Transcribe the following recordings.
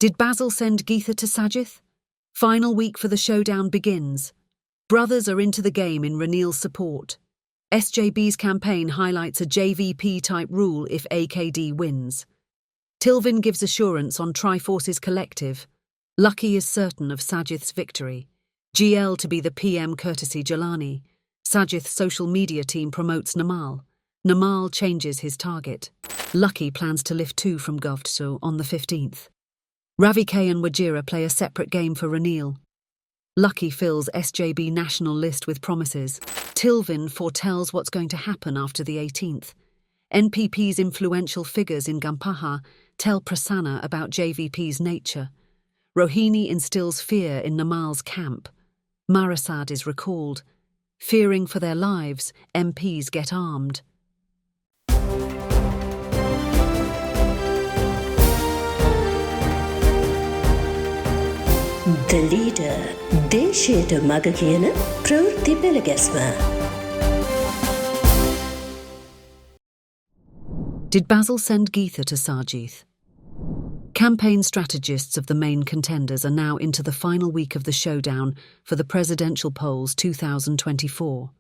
Did Basil send Geetha to Sajith? Final week for the showdown begins. Brothers are into the game in Ranil's support. SJB's campaign highlights a JVP-type rule if AKD wins. Tilvyn gives assurance on Triforce's collective. Lucky is certain of Sajith's victory. GL to be the PM courtesy Jelani. Sajith's social media team promotes Namal. Namal changes his target. Lucky plans to lift 2 from govt on the 15th. Ravi K and Wajira play a separate game for Ranil. Lucky fills SJB national list with promises. Tilvyn foretells what's going to happen after the 18th. NPP's influential figures in Gampaha tell Prasanna about JVP's nature. Rohini instills fear in Namal's camp. Marasad is recalled. Fearing for their lives, MPs get armed. The leader, දේශයට මග කියන ප්‍රවෘත්ති පෙළගැස්ම. Did Basil send Geetha to Sajith? Campaign strategists of the main contenders are now into the final week of the showdown for the presidential polls 2024.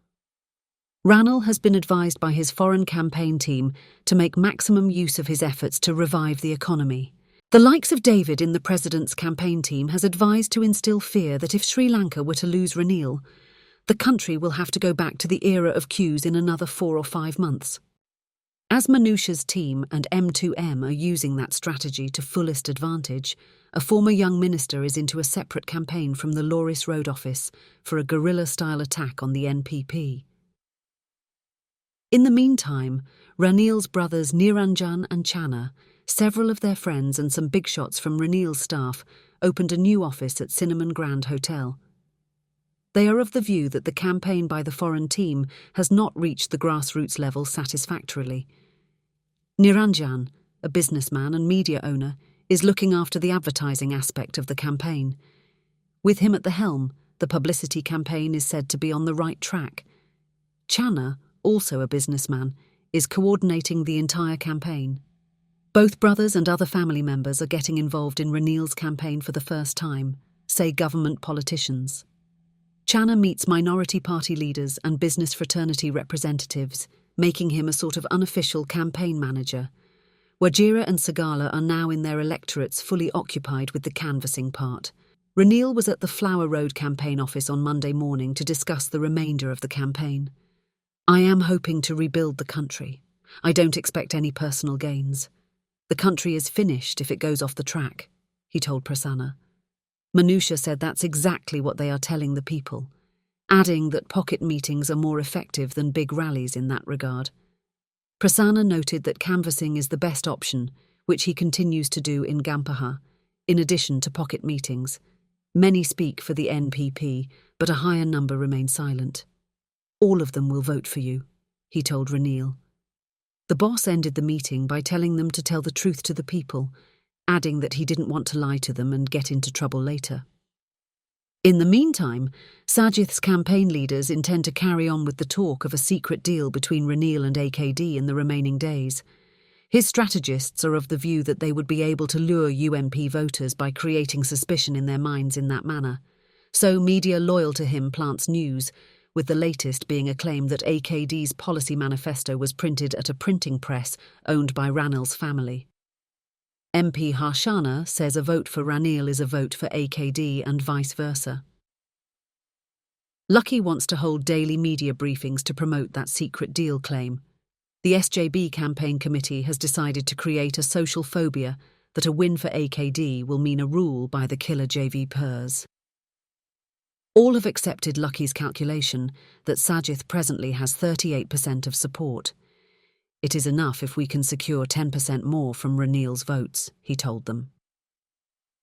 Ranil has been advised by his foreign campaign team to make maximum use of his efforts to revive the economy. The likes of David in the president's campaign team has advised to instill fear that if Sri Lanka were to lose Ranil, the country will have to go back to the era of queues in another 4 or 5 months. As Manusha's team and M2M are using that strategy to fullest advantage, a former young minister is into a separate campaign from the Loris Road office for a guerrilla-style attack on the NPP. In the meantime, Ranil's brothers Niranjan and Channa, several of their friends and some big shots from Ranil's staff opened a new office at Cinnamon Grand Hotel. They are of the view that the campaign by the foreign team has not reached the grassroots level satisfactorily. Niranjan, a businessman and media owner, is looking after the advertising aspect of the campaign. With him at the helm, the publicity campaign is said to be on the right track. Channa, also a businessman, is coordinating the entire campaign. Both brothers and other family members are getting involved in Ranil's campaign for the first time, say government politicians. Channa meets minority party leaders and business fraternity representatives, making him a sort of unofficial campaign manager. Wajira and Sagala are now in their electorates fully occupied with the canvassing part. Ranil was at the Flower Road campaign office on Monday morning to discuss the remainder of the campaign. "I am hoping to rebuild the country. I don't expect any personal gains. The country is finished if it goes off the track," he told Prasanna. Manusha said that's exactly what they are telling the people, adding that pocket meetings are more effective than big rallies in that regard. Prasanna noted that canvassing is the best option, which he continues to do in Gampaha, in addition to pocket meetings. Many speak for the NPP, but a higher number remain silent. "All of them will vote for you," he told Ranil. The boss ended the meeting by telling them to tell the truth to the people, adding that he didn't want to lie to them and get into trouble later. In the meantime, Sajith's campaign leaders intend to carry on with the talk of a secret deal between Ranil and AKD in the remaining days. His strategists are of the view that they would be able to lure UMP voters by creating suspicion in their minds in that manner. So media loyal to him plants news, with the latest being a claim that AKD's policy manifesto was printed at a printing press owned by Ranil's family. MP Harshana says a vote for Ranil is a vote for AKD and vice versa. Lucky wants to hold daily media briefings to promote that secret deal claim. The SJB campaign committee has decided to create a social phobia that a win for AKD will mean a rule by the killer JVPers. All have accepted Lucky's calculation that Sajith presently has 38% of support. "It is enough if we can secure 10% more from Ranil's votes," he told them.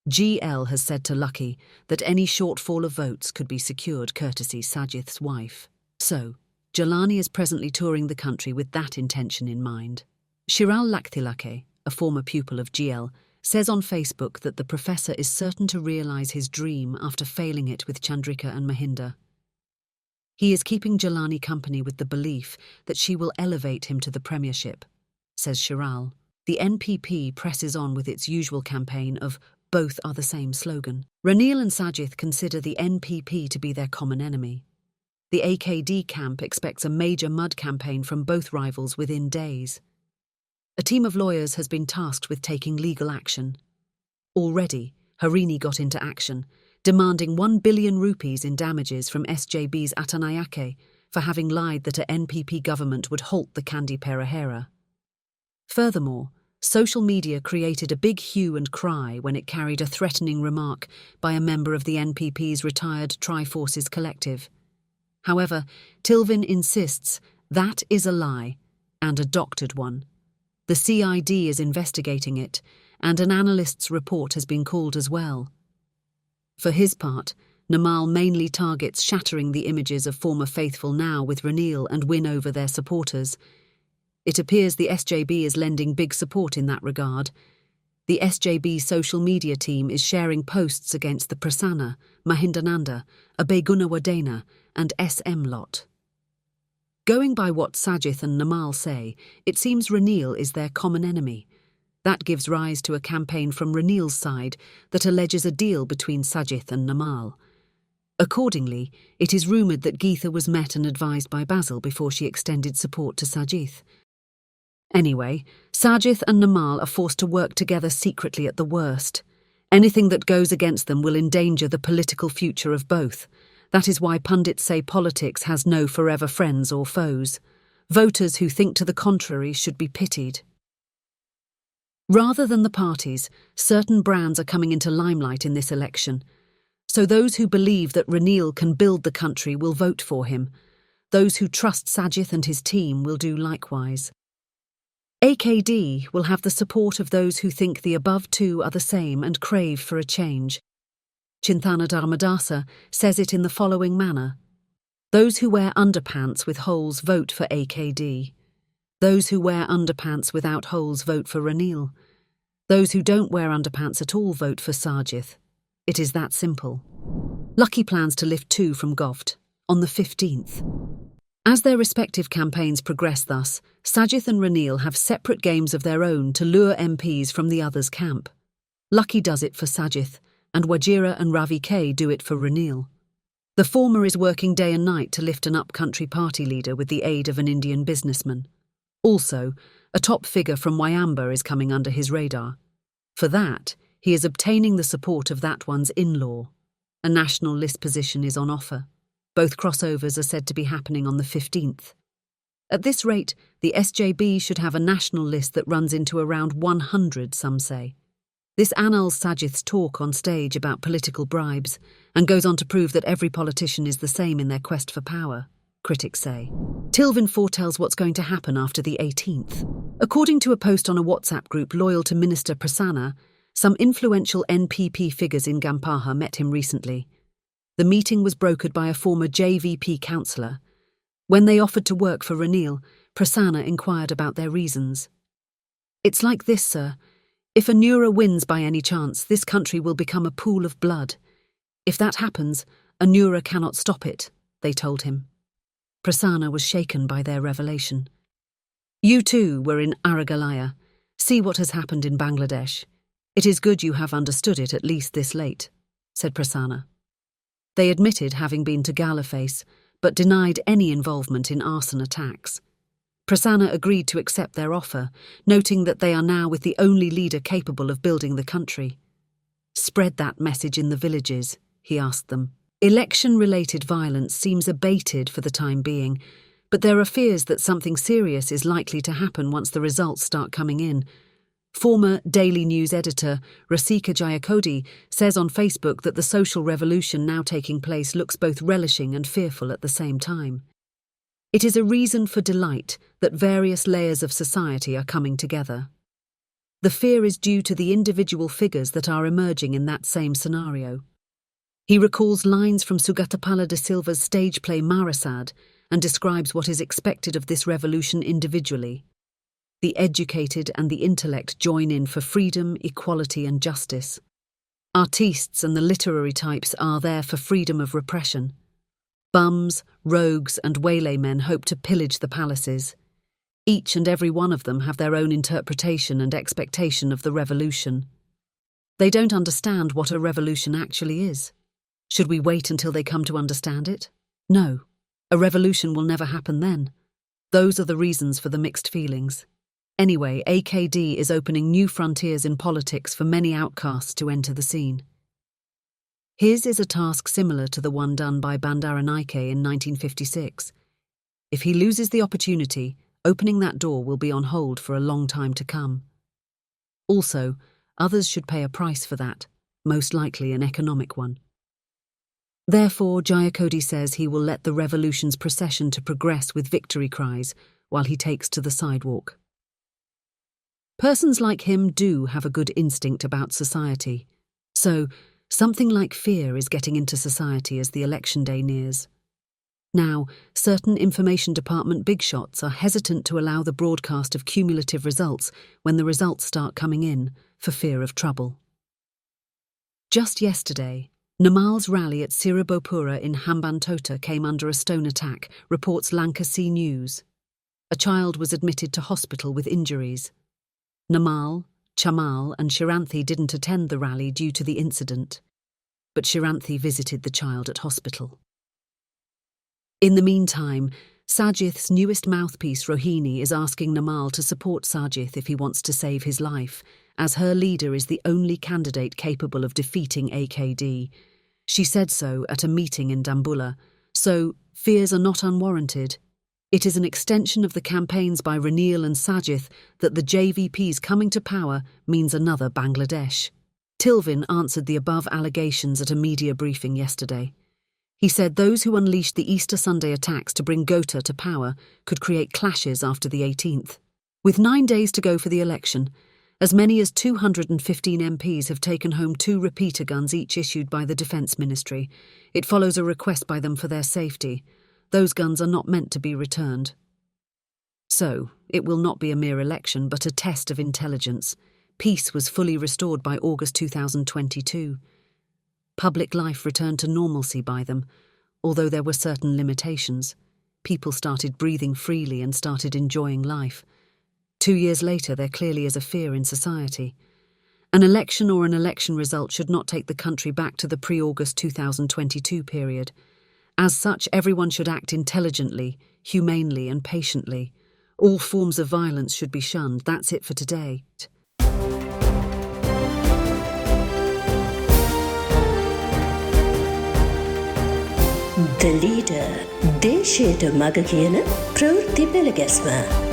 GL has said to Lucky that any shortfall of votes could be secured courtesy Sajith's wife. So, Jelani is presently touring the country with that intention in mind. Shiral Lakhtilake, a former pupil of GL, says on Facebook that the professor is certain to realise his dream after failing it with Chandrika and Mahinda. He is keeping Jelani company with the belief that she will elevate him to the premiership, says Shiral. The NPP presses on with its usual campaign of both are the same slogan. Ranil and Sajith consider the NPP to be their common enemy. The AKD camp expects a major mud campaign from both rivals within days. A team of lawyers has been tasked with taking legal action. Already, Harini got into action, demanding 1 billion rupees in damages from SJB's Atanayake for having lied that a NPP government would halt the Kandi Perahera. Furthermore, social media created a big hue and cry when it carried a threatening remark by a member of the NPP's retired Tri-Forces collective. However, Tilvyn insists that is a lie, and a doctored one. The CID is investigating it, and an analyst's report has been called as well. For his part, Namal mainly targets shattering the images of former faithful now with Ranil and win over their supporters. It appears the SJB is lending big support in that regard. The SJB social media team is sharing posts against the Prasanna, Mahindananda, Abegunawadena, and SM lot. Going by what Sajith and Namal say, it seems Ranil is their common enemy. That gives rise to a campaign from Ranil's side that alleges a deal between Sajith and Namal. Accordingly, it is rumoured that Geetha was met and advised by Basil before she extended support to Sajith. Anyway, Sajith and Namal are forced to work together secretly at the worst. Anything that goes against them will endanger the political future of both. That is why pundits say politics has no forever friends or foes. Voters who think to the contrary should be pitied. Rather than the parties, certain brands are coming into limelight in this election. So those who believe that Ranil can build the country will vote for him. Those who trust Sajith and his team will do likewise. AKD will have the support of those who think the above two are the same and crave for a change. Chinthana Dharmadasa says it in the following manner. Those who wear underpants with holes vote for AKD. Those who wear underpants without holes vote for Ranil. Those who don't wear underpants at all vote for Sajith. It is that simple. Lucky plans to lift 2 from govt on the 15th. As their respective campaigns progress thus, Sajith and Ranil have separate games of their own to lure MPs from the other's camp. Lucky does it for Sajith, and Wajira and Ravi K do it for Ranil. The former is working day and night to lift an up-country party leader with the aid of an Indian businessman. Also, a top figure from Wayamba is coming under his radar. For that, he is obtaining the support of that one's in-law. A national list position is on offer. Both crossovers are said to be happening on the 15th. At this rate, the SJB should have a national list that runs into around 100, some say. This annuls Sajith's talk on stage about political bribes and goes on to prove that every politician is the same in their quest for power, critics say. Tilvyn foretells what's going to happen after the 18th. According to a post on a WhatsApp group loyal to Minister Prasanna, some influential NPP figures in Gampaha met him recently. The meeting was brokered by a former JVP councillor. When they offered to work for Ranil, Prasanna inquired about their reasons. It's like this, sir. If Anura wins by any chance, this country will become a pool of blood. If that happens, Anura cannot stop it, they told him. Prasanna was shaken by their revelation. You too were in Aragalaya. See what has happened in Bangladesh. It is good you have understood it at least this late, said Prasanna. They admitted having been to Galaface, but denied any involvement in arson attacks. Prasanna agreed to accept their offer, noting that they are now with the only leader capable of building the country. Spread that message in the villages, he asked them. Election-related violence seems abated for the time being, but there are fears that something serious is likely to happen once the results start coming in. Former Daily News editor Rasika Jayakodi says on Facebook that the social revolution now taking place looks both relishing and fearful at the same time. It is a reason for delight that various layers of society are coming together. The fear is due to the individual figures that are emerging in that same scenario. He recalls lines from Sugatapala de Silva's stage play Marasad and describes what is expected of this revolution individually. The educated and the intellect join in for freedom, equality and justice. Artistes and the literary types are there for freedom of repression. Bums, rogues and waylaymen hope to pillage the palaces. Each and every one of them have their own interpretation and expectation of the revolution. They don't understand what a revolution actually is. Should we wait until they come to understand it? No. A revolution will never happen then. Those are the reasons for the mixed feelings. Anyway, AKD is opening new frontiers in politics for many outcasts to enter the scene. His is a task similar to the one done by Bandaranaike in 1956. If he loses the opportunity, opening that door will be on hold for a long time to come. Also, others should pay a price for that, most likely an economic one. Therefore, Jayakody says he will let the revolution's procession to progress with victory cries while he takes to the sidewalk. Persons like him do have a good instinct about society, so something like fear is getting into society as the election day nears. Now, certain information department bigshots are hesitant to allow the broadcast of cumulative results when the results start coming in, for fear of trouble. Just yesterday, Namal's rally at Siribopura in Hambantota came under a stone attack, reports Lanka C News. A child was admitted to hospital with injuries. Namal, Chamal and Shiranthi didn't attend the rally due to the incident, but Shiranthi visited the child at hospital. In the meantime, Sajith's newest mouthpiece, Rohini, is asking Namal to support Sajith if he wants to save his life, as her leader is the only candidate capable of defeating AKD. She said so at a meeting in Dambulla, so fears are not unwarranted. It is an extension of the campaigns by Ranil and Sajith that the JVP's coming to power means another Bangladesh. Tilvyn answered the above allegations at a media briefing yesterday. He said those who unleashed the Easter Sunday attacks to bring govt to power could create clashes after the 18th. With 9 days to go for the election, as many as 215 MPs have taken home 2 repeater guns each issued by the Defence Ministry. It follows a request by them for their safety. Those guns are not meant to be returned. So, it will not be a mere election but a test of intelligence. Peace was fully restored by August 2022. Public life returned to normalcy by them, although there were certain limitations. People started breathing freely and started enjoying life. 2 years later, there clearly is a fear in society. An election or an election result should not take the country back to the pre-August 2022 period. As such, everyone should act intelligently, humanely and patiently. All forms of violence should be shunned. That's it for today. The Leader. දේශයට මග කියන ප්‍රවෘත්ති පෙළගැස්ම